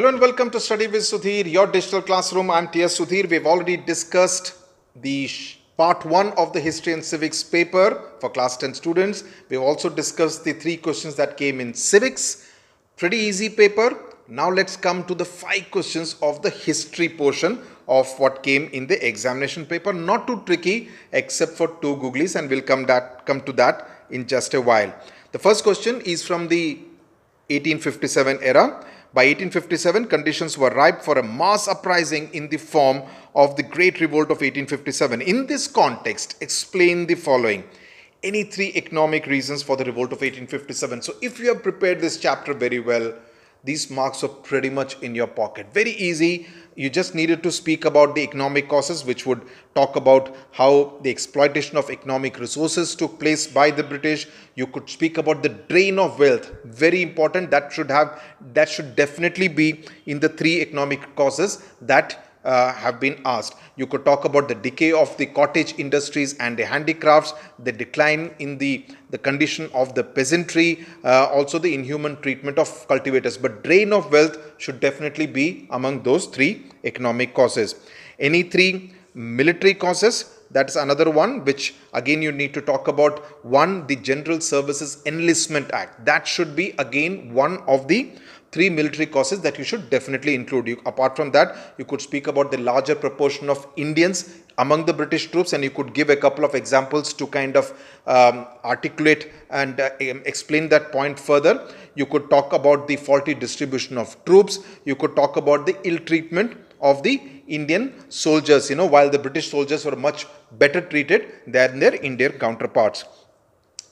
Hello and welcome to Study with Sudhir, your digital classroom. I'm TS Sudhir. We've already discussed the part 1 of the history and civics paper for class 10 students. We've also discussed the 3 questions that came in civics. Pretty easy paper. Now let's come to the 5 questions of the history portion of what came in the examination paper. Not too tricky except for 2 googlies, and we'll come to that in just a while. The first question is from the 1857 era. By 1857, conditions were ripe for a mass uprising in the form of the Great Revolt of 1857. In this context, explain the following. Any 3 economic reasons for the revolt of 1857. So if you have prepared this chapter very well, these marks are pretty much in your pocket. Very easy. You just needed to speak about the economic causes, which would talk about how the exploitation of economic resources took place by the British. You could speak about the drain of wealth. Very important. That should definitely be in the 3 economic causes that have been asked. You could talk about the decay of the cottage industries and the handicrafts, the decline in the condition of the peasantry, also the inhuman treatment of cultivators. But drain of wealth should definitely be among those 3 economic causes. Any 3 military causes, that's another one which again you need to talk about. 1, the General Services Enlistment Act. That should be again one of the 3 military causes that you should definitely include. Apart from that, you could speak about the larger proportion of Indians among the British troops, and you could give a couple of examples to kind of articulate and explain that point further. You could talk about the faulty distribution of troops. You could talk about the ill treatment of the Indian soldiers, while the British soldiers were much better treated than their Indian counterparts.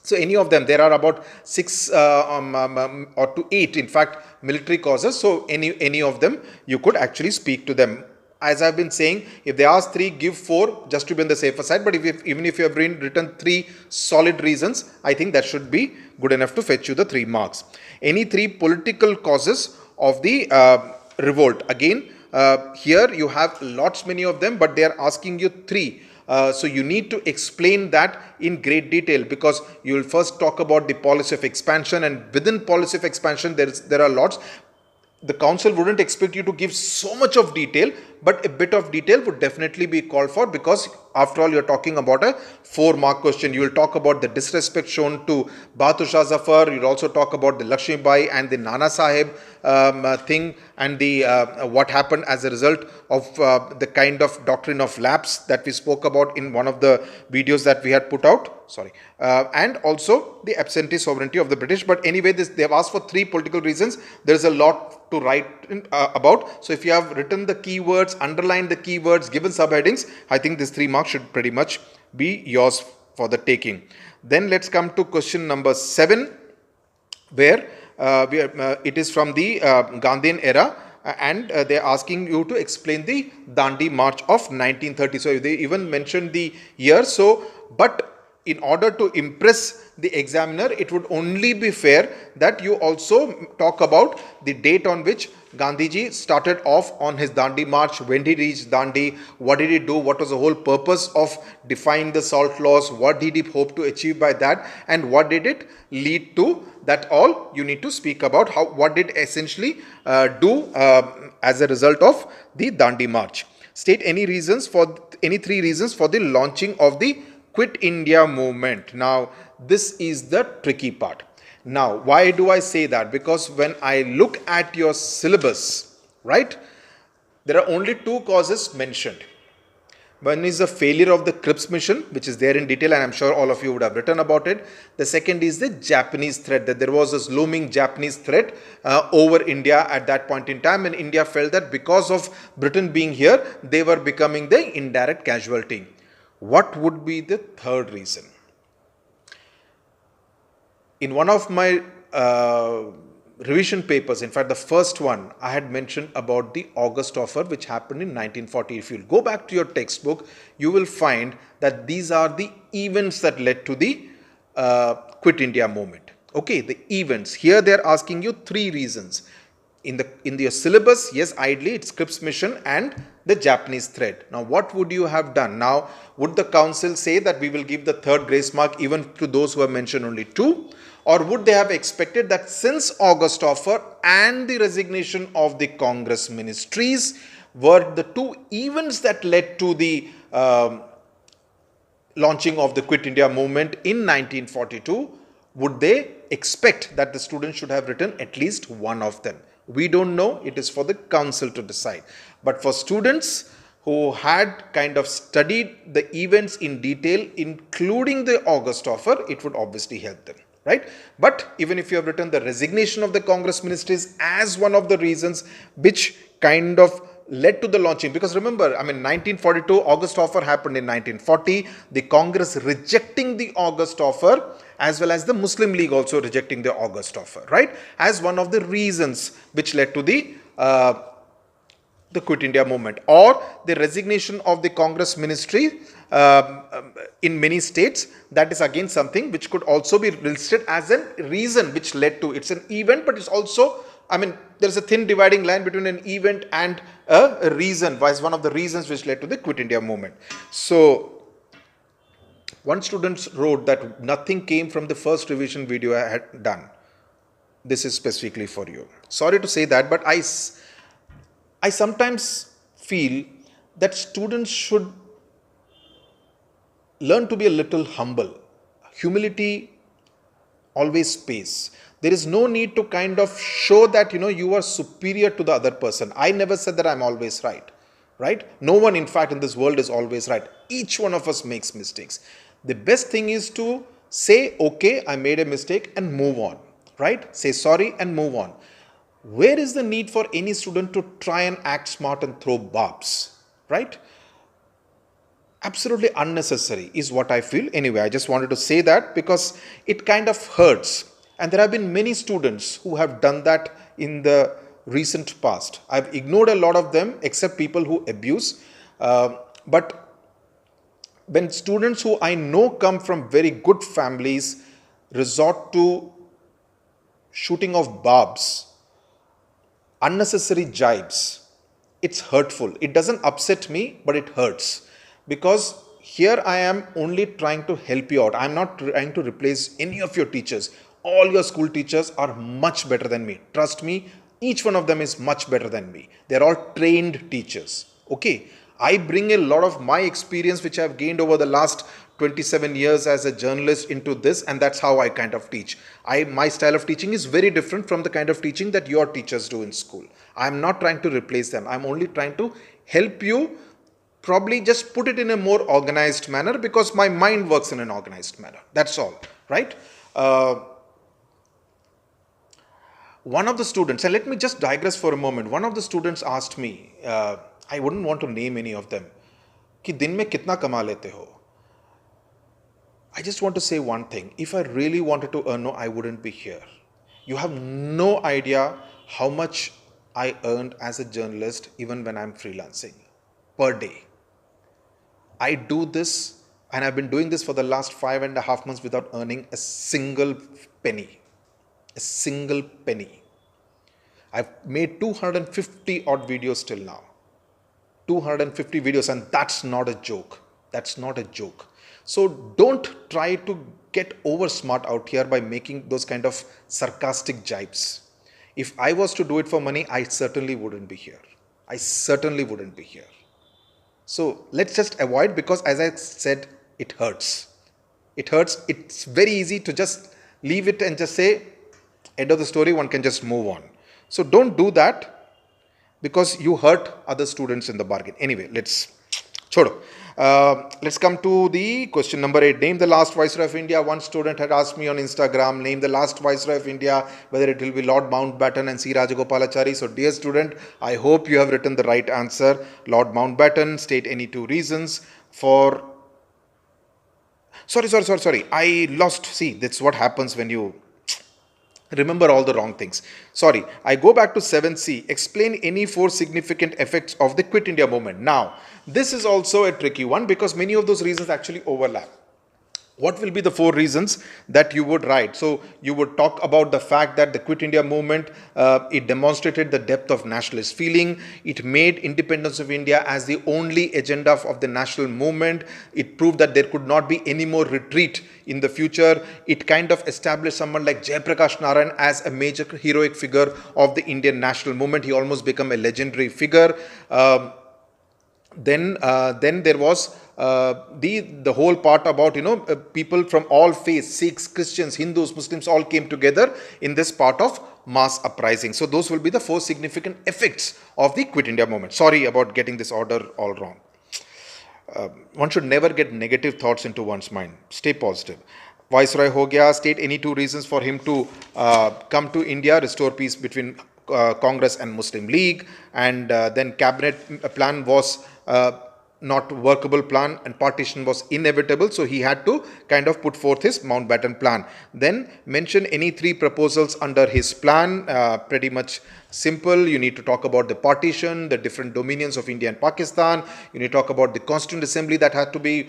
So any of them, there are about 6 or to 8, in fact, military causes. So any of them, you could actually speak to them. As I've been saying, if they ask 3, give 4 just to be on the safer side. But even if you have written 3 solid reasons, I think that should be good enough to fetch you the 3 marks. Any 3 political causes of the revolt. Again, here you have many of them, but they are asking you 3. So you need to explain that in great detail, because you will first talk about the policy of expansion, and within policy of expansion there are lots. The council wouldn't expect you to give so much of detail, but a bit of detail would definitely be called for, because after all, you're talking about a 4-mark question. You will talk about the disrespect shown to Bahadur Shah Zafar. You'll also talk about the Lakshmi Bai and the Nana Sahib thing, and the what happened as a result of the kind of doctrine of lapse that we spoke about in one of the videos that we had put out. And also the absentee sovereignty of the British. But anyway, they've asked for 3 political reasons. There is a lot to write about. So if you have written the keywords, underlined the keywords, given subheadings, I think this 3 marks should pretty much be yours for the taking. Then let's come to question number 7, where it is from the Gandhian era. And they're asking you to explain the Dandi March of 1930. So they even mentioned the year. But in order to impress the examiner, it would only be fair that you also talk about the date on which Gandhiji started off on his Dandi March, when he reached Dandi, what did he do, what was the whole purpose of defying the salt laws, what did he hope to achieve by that, and what did it lead to. That all you need to speak about, what did essentially do as a result of the Dandi March. State any 3 reasons for the launching of the Quit India movement. Now, this is the tricky part. Now, why do I say that? Because when I look at your syllabus, right, there are only 2 causes mentioned. One is the failure of the Cripps mission, which is there in detail, and I'm sure all of you would have written about it. The second is the Japanese threat, that there was this looming Japanese threat over India at that point in time, and India felt that because of Britain being here, they were becoming the indirect casualty. What would be the 3rd reason? In one of my revision papers, in fact the first one, I had mentioned about the August offer, which happened in 1940. If you'll go back to your textbook, you will find that these are the events that led to the Quit India movement. Okay, the events. Here they're asking you 3 reasons. In your syllabus, yes, ideally it's Cripps mission and the Japanese threat. Now, what would you have done? Now, would the council say that we will give the 3rd grace mark even to those who have mentioned only 2? Or would they have expected that since August offer and the resignation of the Congress ministries were the two events that led to the launching of the Quit India movement in 1942, would they expect that the students should have written at least one of them? We don't know. It is for the council to decide. But for students who had kind of studied the events in detail, including the August offer, it would obviously help them, right? But even if you have written the resignation of the Congress ministries as one of the reasons which kind of led to the launching, because remember, 1942 August offer happened in 1940, the Congress rejecting the August offer as well as the Muslim League also rejecting the August offer, right, as one of the reasons which led to the Quit India movement, or the resignation of the Congress ministry in many states. That is again something which could also be listed as a reason which led to, it's an event, but it's also, there's a thin dividing line between an event and a reason, was one of the reasons which led to the Quit India movement. So one student wrote that nothing came from the first revision video I had done. This is specifically for you. Sorry to say that, but I sometimes feel that students should learn to be a little humble. Humility always pays. There is no need to kind of show that, you are superior to the other person. I never said that I'm always right, right? No one, in fact, in this world is always right. Each one of us makes mistakes. The best thing is to say, okay, I made a mistake and move on, right? Say sorry and move on. Where is the need for any student to try and act smart and throw barbs, right? Absolutely unnecessary is what I feel. Anyway, I just wanted to say that because it kind of hurts. And there have been many students who have done that in the recent past. I've ignored a lot of them except people who abuse. But when students who I know come from very good families resort to shooting of barbs, unnecessary jibes, it's hurtful. It doesn't upset me, but it hurts. Because here I am only trying to help you out. I'm not trying to replace any of your teachers. All your school teachers are much better than me. Trust me, each one of them is much better than me. They're all trained teachers. Okay. I bring a lot of my experience which I've gained over the last 27 years as a journalist into this, and that's how I kind of teach. My style of teaching is very different from the kind of teaching that your teachers do in school. I'm not trying to replace them. I'm only trying to help you probably just put it in a more organized manner because my mind works in an organized manner. That's all, right? One of the students, and let me just digress for a moment. One of the students asked me, I wouldn't want to name any of them, कि दिन में कितना कमा लेते हो? I just want to say one thing. If I really wanted to earn, no, I wouldn't be here. You have no idea how much I earned as a journalist even when I'm freelancing per day. I do this and I've been doing this for the last 5.5 months without earning a single penny. A single penny. I've made 250 odd videos till now. 250 videos, and that's not a joke. That's not a joke. So don't try to get over smart out here by making those kind of sarcastic jibes. If I was to do it for money, I certainly wouldn't be here. I certainly wouldn't be here. So let's just avoid, because as I said, it hurts. It hurts. It's very easy to just leave it and just say, end of the story, one can just move on. So don't do that, because you hurt other students in the bargain. Anyway, let's come to the question number 8. Name the last Viceroy of India. One student had asked me on Instagram, name the last Viceroy of India, whether it will be Lord Mountbatten and C. Rajagopalachari. So dear student, I hope you have written the right answer. Lord Mountbatten. State any two reasons for... Sorry. I lost. See, that's what happens when you remember all the wrong things. Sorry. I go back to 7C. Explain any 4 significant effects of the Quit India movement. Now, this is also a tricky one because many of those reasons actually overlap. What will be the 4 reasons that you would write? So you would talk about the fact that the Quit India movement, it demonstrated the depth of nationalist feeling. It made independence of India as the only agenda of the national movement. It proved that there could not be any more retreat in the future. It kind of established someone like Jayaprakash Narayan as a major heroic figure of the Indian national movement. He almost became a legendary figure. Then there was the whole part about people from all faiths, Sikhs, Christians, Hindus, Muslims, all came together in this part of mass uprising. So those will be the 4 significant effects of the Quit India movement. Sorry about getting this order all wrong. One should never get negative thoughts into one's mind. Stay positive. Viceroy ho gaya. State any 2 reasons for him to come to India, restore peace between Congress and Muslim League, and then cabinet plan was not workable plan, and partition was inevitable, so he had to kind of put forth his Mountbatten plan. Then mention any 3 proposals under his plan. Pretty much simple. You need to talk about the partition, the different dominions of India and Pakistan. You need to talk about the Constituent Assembly that had to be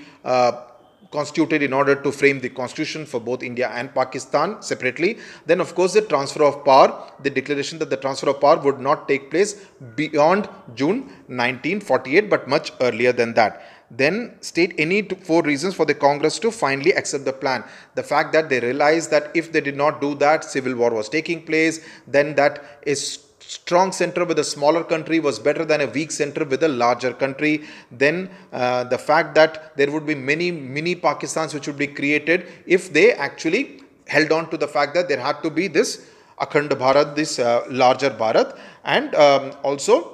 constituted in order to frame the constitution for both India and Pakistan separately. Then of course the transfer of power, the declaration that the transfer of power would not take place beyond June 1948 but much earlier than that. Then state any 4 reasons for the Congress to finally accept the plan. The fact that they realized that if they did not do that, civil war was taking place, then that is strong center with a smaller country was better than a weak center with a larger country. Then the fact that there would be many mini Pakistans which would be created if they actually held on to the fact that there had to be this Akhand Bharat, this larger Bharat, and also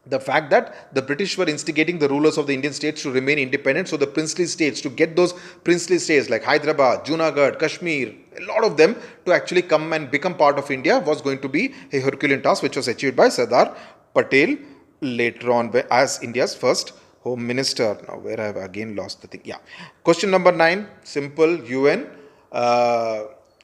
the fact that the British were instigating the rulers of the Indian states to remain independent. So the princely states, to get those princely states like Hyderabad, Junagadh, Kashmir, a lot of them to actually come and become part of India was going to be a Herculean task, which was achieved by Sardar Patel later on as India's first Home Minister. Now, where I have again lost the thing. Yeah. Question number 9, simple UN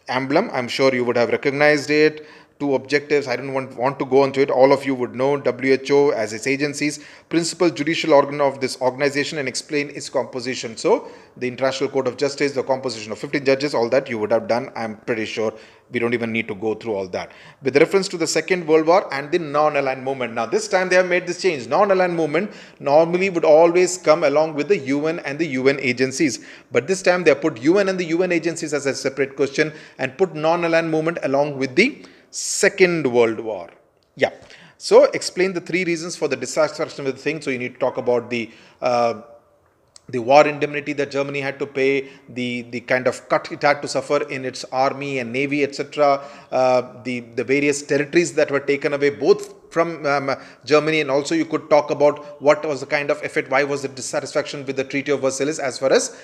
emblem. I'm sure you would have recognized it. 2 objectives. I don't want to go into it. All of you would know WHO as its agencies, principal judicial organ of this organization, and explain its composition. So the International Court of Justice, the composition of 15 judges, all that you would have done. I'm pretty sure we don't even need to go through all that. With reference to the Second World War and the non-aligned movement. Now this time they have made this change. Non-aligned movement normally would always come along with the UN and the UN agencies. But this time they have put UN and the UN agencies as a separate question and put non-aligned movement along with the Second World War. Yeah. So explain the 3 reasons for the dissatisfaction with the thing. So you need to talk about the war indemnity that Germany had to pay, the kind of cut it had to suffer in its army and navy, etc. The various territories that were taken away both from Germany, and also you could talk about what was the kind of effect, why was the dissatisfaction with the Treaty of Versailles as far as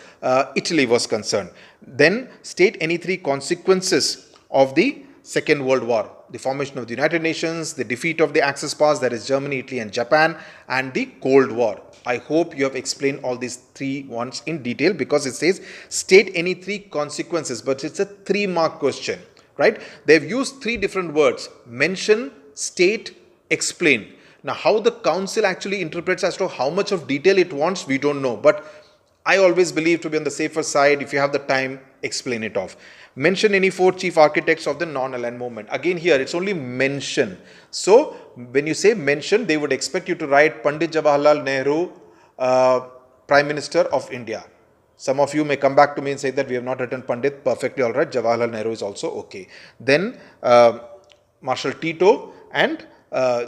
Italy was concerned. Then state any 3 consequences of the Second World War: the formation of the United Nations, the defeat of the Axis powers, that is Germany, Italy and Japan, and the Cold War. I hope you have explained all these 3 ones in detail, because it says state any 3 consequences, but it's a 3-mark question, right? They've used 3 different words: mention, state, explain. Now how the council actually interprets as to how much of detail it wants, we don't know, but I always believe, to be on the safer side, if you have the time, explain it off. Mention any 4 chief architects of the non-aligned movement. Again here, it's only mention. So when you say mention, they would expect you to write Pandit Jawaharlal Nehru, Prime Minister of India. Some of you may come back to me and say that we have not written Pandit. Perfectly all right. Jawaharlal Nehru is also okay. Then Marshal Tito and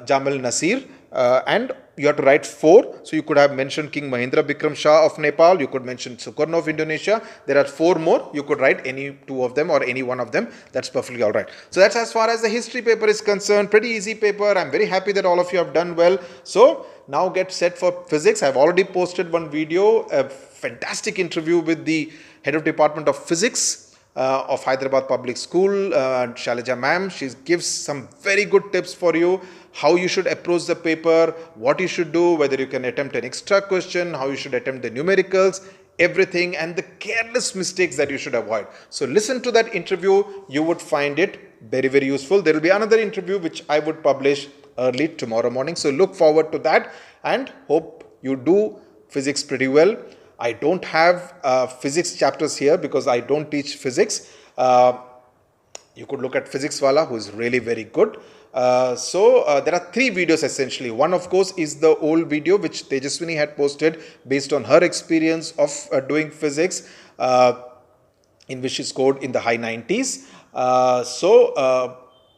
Jamal Nasir, and you have to write 4. So you could have mentioned King Mahendra Bikram Shah of Nepal. You could mention Sukarno of Indonesia. There are 4 more. You could write any 2 of them or any one of them. That's perfectly all right. So that's as far as the history paper is concerned. Pretty easy paper. I'm very happy that all of you have done well. So now get set for physics. I've already posted one video, a fantastic interview with the head of Department of Physics of Hyderabad Public School, Shailaja ma'am. She gives some very good tips for you, how you should approach the paper, what you should do, whether you can attempt an extra question, how you should attempt the numericals, everything, and the careless mistakes that you should avoid. So listen to that interview. You would find it very, very useful. There will be another interview which I would publish early tomorrow morning. So look forward to that and hope you do physics pretty well. I don't have physics chapters here because I don't teach physics. You could look at Physics Wala, who is really very good. There are 3 videos essentially. One, of course, is the old video which Tejaswini had posted based on her experience of doing physics, in which she scored in the high 90s.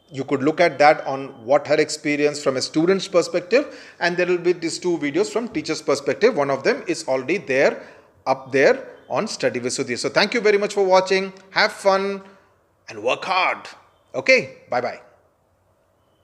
You could look at that on what her experience from a student's perspective, and there will be these 2 videos from teacher's perspective. One of them is already there, up there on Study with Sudhir. So thank you very much for watching. Have fun and work hard. Okay, bye-bye.